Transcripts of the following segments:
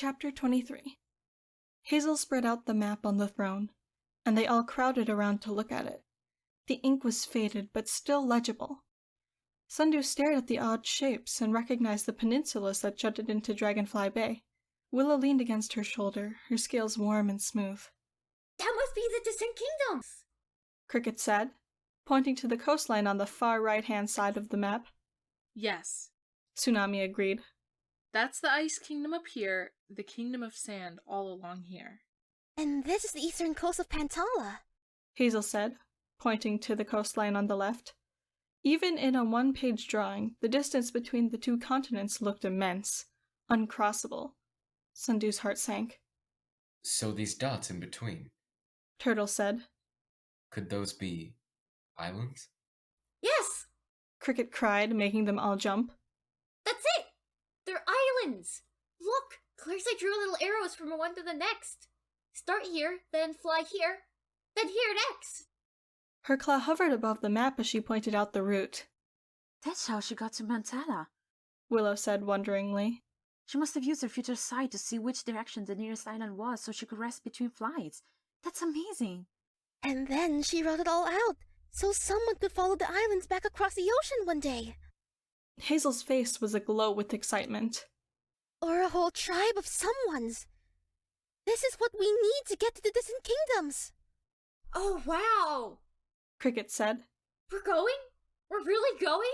Chapter 23. Hazel spread out the map on the throne, and they all crowded around to look at it. The ink was faded, but still legible. Sundew stared at the odd shapes and recognized the peninsulas that jutted into Dragonfly Bay. Willow leaned against her shoulder, her scales warm and smooth. That must be the distant kingdoms, Cricket said, pointing to the coastline on the far right-hand side of the map. Yes. Tsunami agreed. That's the Ice Kingdom up here, the Kingdom of Sand all along here. And this is the eastern coast of Pantala, Hazel said, pointing to the coastline on the left. Even in a one-page drawing, the distance between the two continents looked immense, uncrossable. Sundew's heart sank. So these dots in between? Turtle said. Could those be islands? Yes! Cricket cried, making them all jump. That's it! They're islands! Look! Clarissa drew little arrows from one to the next. Start here, then fly here, then here next. Her claw hovered above the map as she pointed out the route. That's how she got to Mantala, Willow said wonderingly. She must have used her future sight to see which direction the nearest island was so she could rest between flights. That's amazing. And then she wrote it all out, so someone could follow the islands back across the ocean one day. Hazel's face was aglow with excitement. Or a whole tribe of someones. This is what we need to get to the distant kingdoms. Oh, wow! Cricket said. We're going? We're really going?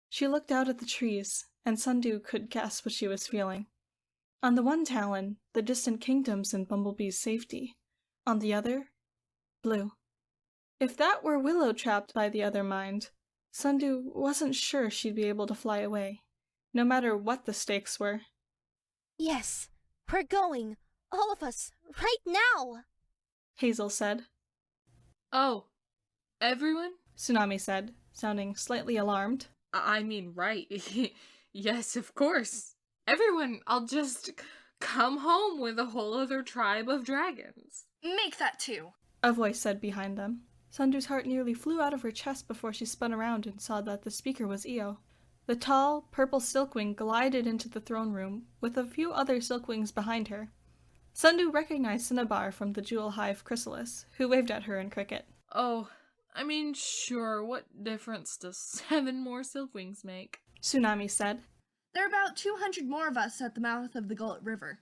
She looked out at the trees, and Sundew could guess what she was feeling. On the one talon, the distant kingdoms and Bumblebee's safety. On the other, blue. If that were Willow trapped by the other mind, Sundew wasn't sure she'd be able to fly away, no matter what the stakes were. Yes, we're going. All of us, right now! Hazel said. Oh, everyone? Tsunami said, sounding slightly alarmed. I mean, right. Yes, of course. Everyone, I'll just come home with a whole other tribe of dragons. Make that too, a voice said behind them. Sundew's heart nearly flew out of her chest before she spun around and saw that the speaker was Io. The tall, purple SilkWing glided into the throne room, with a few other SilkWings behind her. Sundew recognized Cinnabar from the Jewel Hive Chrysalis, who waved at her in Cricket. Oh, I mean, sure, what difference does 7 more SilkWings make? Tsunami said. There are about 200 more of us at the mouth of the Gullet River.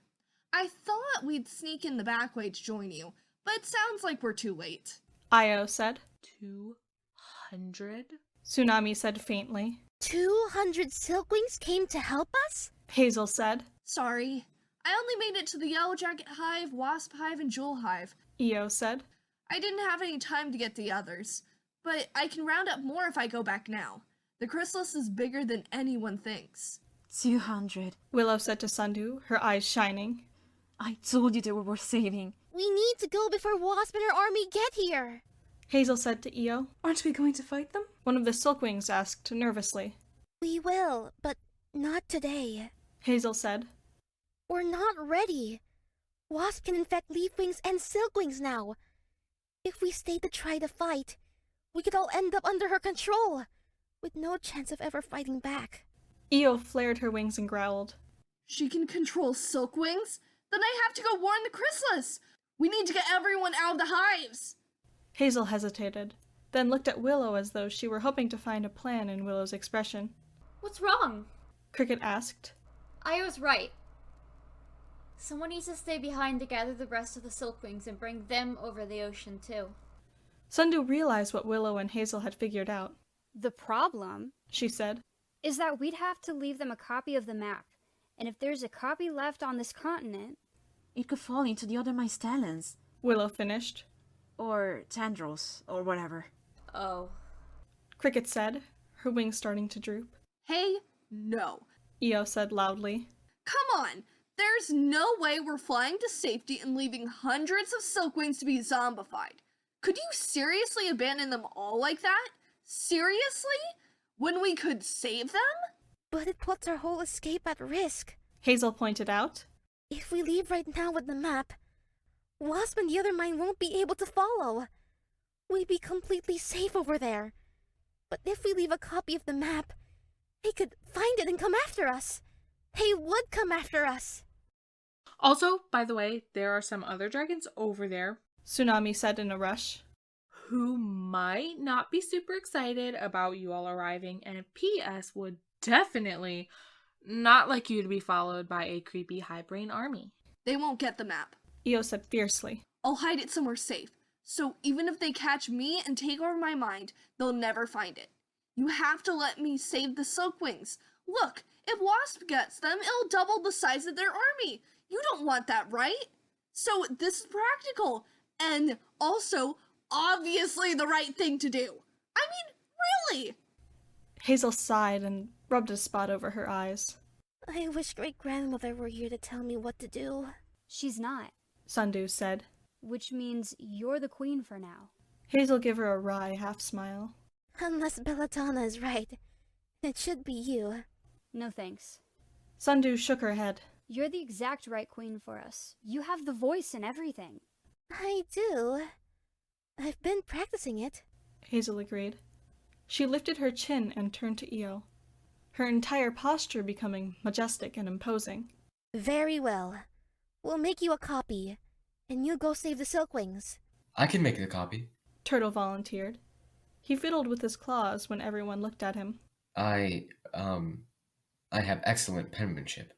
I thought we'd sneak in the back way to join you, but it sounds like we're too late. Io said. 200? Tsunami said faintly. 200 SilkWings came to help us? Hazel said. Sorry. I only made it to the Yellow Jacket Hive, Wasp Hive, and Jewel Hive. Io said. I didn't have any time to get the others, but I can round up more if I go back now. The chrysalis is bigger than anyone thinks. 200. Willow said to Sundew, her eyes shining. I told you they were worth saving. We need to go before Wasp and her army get here. Hazel said to Io. Aren't we going to fight them? One of the SilkWings asked nervously. We will, but not today. Hazel said. We're not ready. Wasp can infect LeafWings and SilkWings now. If we stay to try to fight, we could all end up under her control, with no chance of ever fighting back. Io flared her wings and growled. She can control SilkWings? Then I have to go warn the chrysalis! We need to get everyone out of the hives! Hazel hesitated, then looked at Willow as though she were hoping to find a plan in Willow's expression. What's wrong? Cricket asked. Io's right. Someone needs to stay behind to gather the rest of the SilkWings and bring them over the ocean too. Sundew realized what Willow and Hazel had figured out. The problem, she said, is that we'd have to leave them a copy of the map. And if there's a copy left on this continent, it could fall into the other mice' talons. Willow finished. Or tendrils, or whatever. Oh. Cricket said, her wings starting to droop. Hey, no. Io said loudly. Come on! There's no way we're flying to safety and leaving hundreds of SilkWings to be zombified. Could you seriously abandon them all like that? Seriously? When we could save them? But it puts our whole escape at risk. Hazel pointed out. If we leave right now with the map, Wasp and the other mine won't be able to follow. We'd be completely safe over there. But if we leave a copy of the map, they could find it and come after us. They would come after us. Also, by the way, there are some other dragons over there Tsunami said in a rush. who might not be super excited about you all arriving, and P.S. would definitely not like you to be followed by a creepy high-brain army. They won't get the map. Io said fiercely. I'll hide it somewhere safe, so even if they catch me and take over my mind, they'll never find it. You have to let me save the SilkWings. Look, if Wasp gets them, it'll double the size of their army. You don't want that, right? So this is practical, and also obviously the right thing to do. I mean, really? Hazel sighed and rubbed a spot over her eyes. I wish great-grandmother were here to tell me what to do. She's not, Sundew said. which means you're the queen for now. Hazel gave her a wry half-smile. Unless Belladonna is right. It should be you. No thanks. Sundew shook her head. You're the exact right queen for us. You have the voice and everything. I do. I've been practicing it. Hazel agreed. She lifted her chin and turned to Io, her entire posture becoming majestic and imposing. Very well. We'll make you a copy, and you go save the SilkWings. I can make the copy. Turtle volunteered. He fiddled with his claws when everyone looked at him. I have excellent penmanship.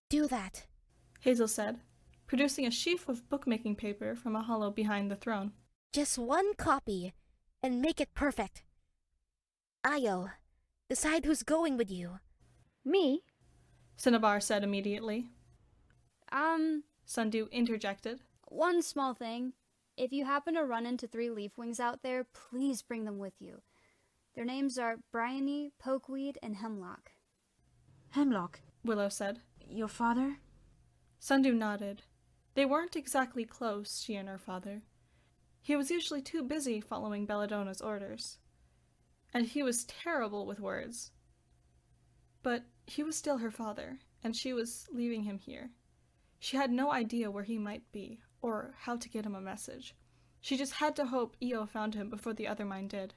Do that. Hazel said, producing a sheaf of bookmaking paper from a hollow behind the throne. Just one copy, and make it perfect. Io, decide who's going with you. Me? Cinnabar said immediately. Sundew interjected. One small thing. If you happen to run into 3 LeafWings out there, please bring them with you. Their names are Bryony, Pokeweed, and Hemlock. Hemlock, Willow said. your father? Sundew nodded. They weren't exactly close, she and her father. He was usually too busy following Belladonna's orders. And he was terrible with words. But he was still her father, and she was leaving him here. She had no idea where he might be, or how to get him a message. She just had to hope Io found him before the other mine did.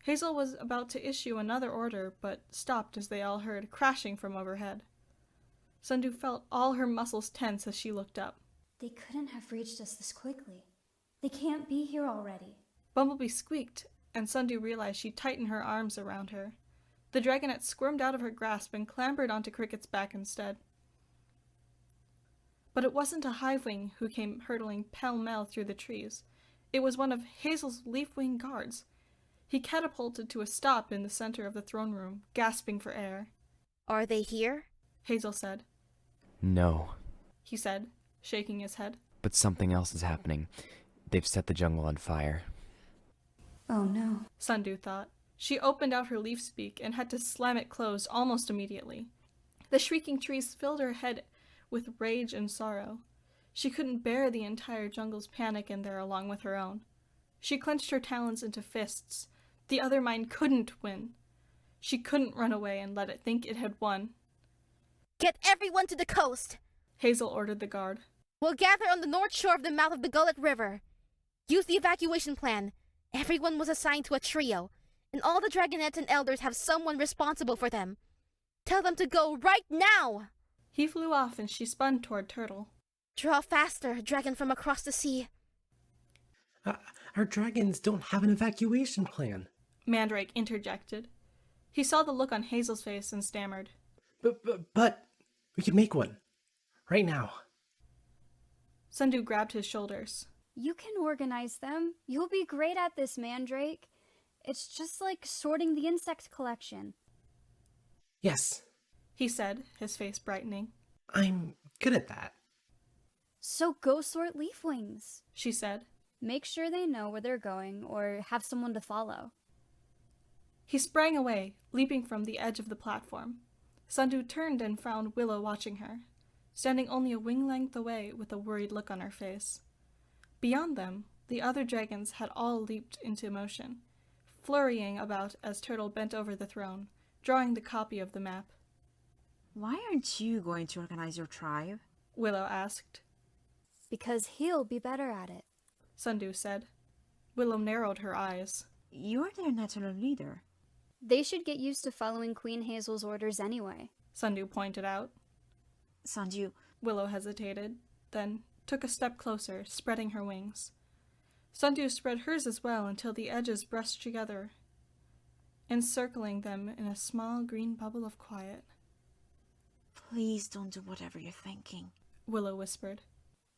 Hazel was about to issue another order, but stopped as they all heard crashing from overhead. Sundew felt all her muscles tense as she looked up. They couldn't have reached us this quickly. They can't be here already. Bumblebee squeaked, and Sundew realized she'd tightened her arms around her. The dragonette squirmed out of her grasp and clambered onto Cricket's back instead. But it wasn't a HiveWing who came hurtling pell-mell through the trees. It was one of Hazel's LeafWing guards. He catapulted to a stop in the center of the throne room, gasping for air. Are they here? Hazel said. No, He said, shaking his head. but something else is happening. They've set the jungle on fire. Oh no. Sundew thought. She opened out her leaf speak and had to slam it closed almost immediately. The shrieking trees filled her head with rage and sorrow. She couldn't bear the entire jungle's panic in there along with her own. She clenched her talons into fists. The other mine couldn't win. She couldn't run away and let it think it had won. Get everyone to the coast! Hazel ordered the guard. We'll gather on the north shore of the mouth of the Gullet River. Use the evacuation plan. Everyone was assigned to a trio, and all the dragonettes and elders have someone responsible for them. Tell them to go right now! He flew off and she spun toward Turtle. Draw faster, dragon from across the sea. Our dragons don't have an evacuation plan. Mandrake interjected. He saw the look on Hazel's face and stammered. But we can make one. Right now. Sundew grabbed his shoulders. You can organize them. You'll be great at this, Mandrake. It's just like sorting the insect collection. Yes, He said, his face brightening. I'm good at that. So go sort LeafWings. She said. Make sure they know where they're going or have someone to follow. He sprang away, leaping from the edge of the platform. Sundew turned and found Willow watching her, standing only a wing length away with a worried look on her face. Beyond them, the other dragons had all leaped into motion, flurrying about as Turtle bent over the throne, drawing the copy of the map. Why aren't you going to organize your tribe? Willow asked. Because he'll be better at it. Sundew said. Willow narrowed her eyes. You're their natural leader. They should get used to following Queen Hazel's orders anyway. Sundew pointed out. Sundew. Willow hesitated, then took a step closer, spreading her wings. Sundew spread hers as well until the edges brushed together, encircling them in a small green bubble of quiet. Please don't do whatever you're thinking, Willow whispered.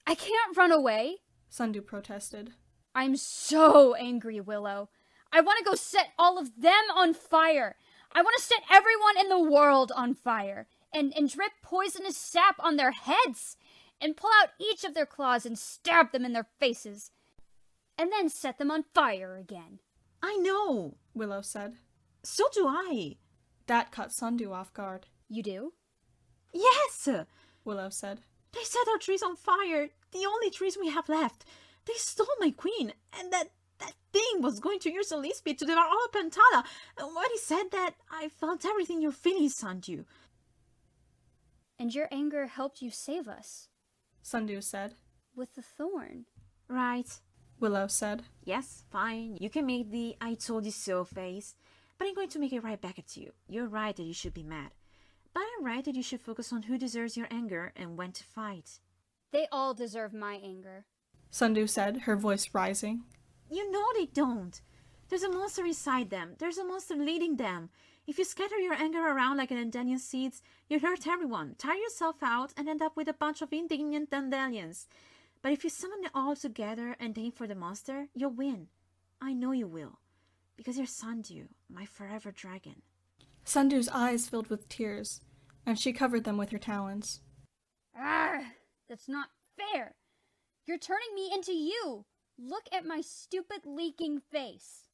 I can't run away. Sundew protested. I'm so angry, Willow. I want to go set all of them on fire. I want to set everyone in the world on fire and drip poisonous sap on their heads and pull out each of their claws and stab them in their faces and then set them on fire again. I know, Willow said. So do I. That caught Sundew off guard. You do? Yes, Willow said. They set our trees on fire, the only trees we have left. They stole my queen, and that thing was going to use a leaf speed to devour all of Pantala. And when he said that, I felt everything you're feeling, Sundew. And your anger helped you save us. Sundew said. With the thorn. Right. Willow said. Yes, fine. You can make the I told you so face, but I'm going to make it right back at you. You're right that you should be mad. But I'm right that you should focus on who deserves your anger and when to fight. They all deserve my anger. Sundew said, her voice rising. You know they don't. There's a monster inside them. There's a monster leading them. If you scatter your anger around like an Dandelion seeds, you'll hurt everyone, tire yourself out, and end up with a bunch of indignant Dandelions. But if you summon it all together and aim for the monster, you'll win. I know you will. Because you're Sundew, my forever dragon. Sundew's eyes filled with tears, and she covered them with her talons. Ah, that's not fair. You're turning me into you. Look at my stupid leaking face.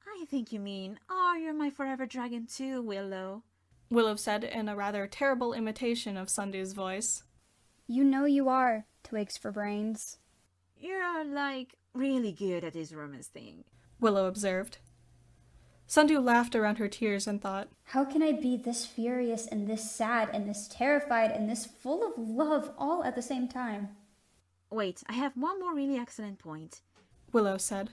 I think you mean, oh, you're my forever dragon too, Willow. Willow said in a rather terrible imitation of Sundew's voice. You know you are, Twigs for Brains. You're, like, really good at this romance thing, Willow observed. Sundew laughed around her tears and thought, how can I be this furious and this sad and this terrified and this full of love all at the same time? Wait, I have one more really excellent point. Willow said.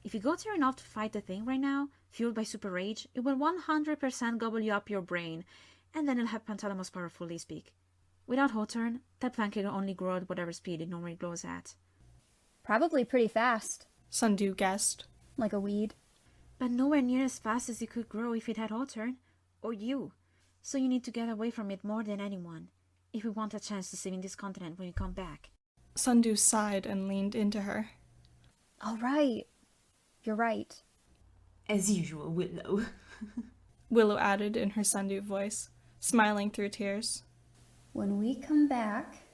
If you go turn enough to fight the thing right now, fueled by super rage, it will 100% gobble you up your brain, and then it'll have Pantala's most powerful leaf speak. Without whole turn, that plant can only grow at whatever speed it normally grows at. Probably pretty fast. Sundew guessed. Like a weed. But nowhere near as fast as it could grow if it had whole turn. Or you. So you need to get away from it more than anyone, if we want a chance to saving this continent when we come back. Sundew sighed and leaned into her. All right. You're right. As usual, Willow. Willow added in her Sundew voice, smiling through tears. When we come back...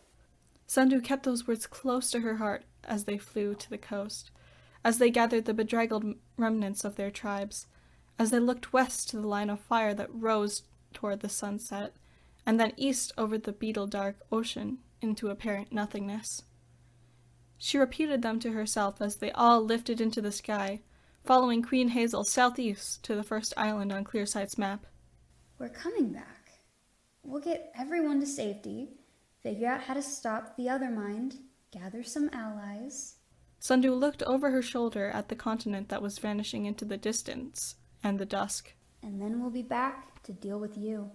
Sundew kept those words close to her heart as they flew to the coast, as they gathered the bedraggled remnants of their tribes, as they looked west to the line of fire that rose toward the sunset, and then east over the beetle-dark ocean into apparent nothingness. She repeated them to herself as they all lifted into the sky, following Queen Hazel southeast to the first island on Clearsight's map. We're coming back. We'll get everyone to safety, figure out how to stop the other mind, gather some allies. Sundew looked over her shoulder at the continent that was vanishing into the distance and the dusk. And then we'll be back to deal with you.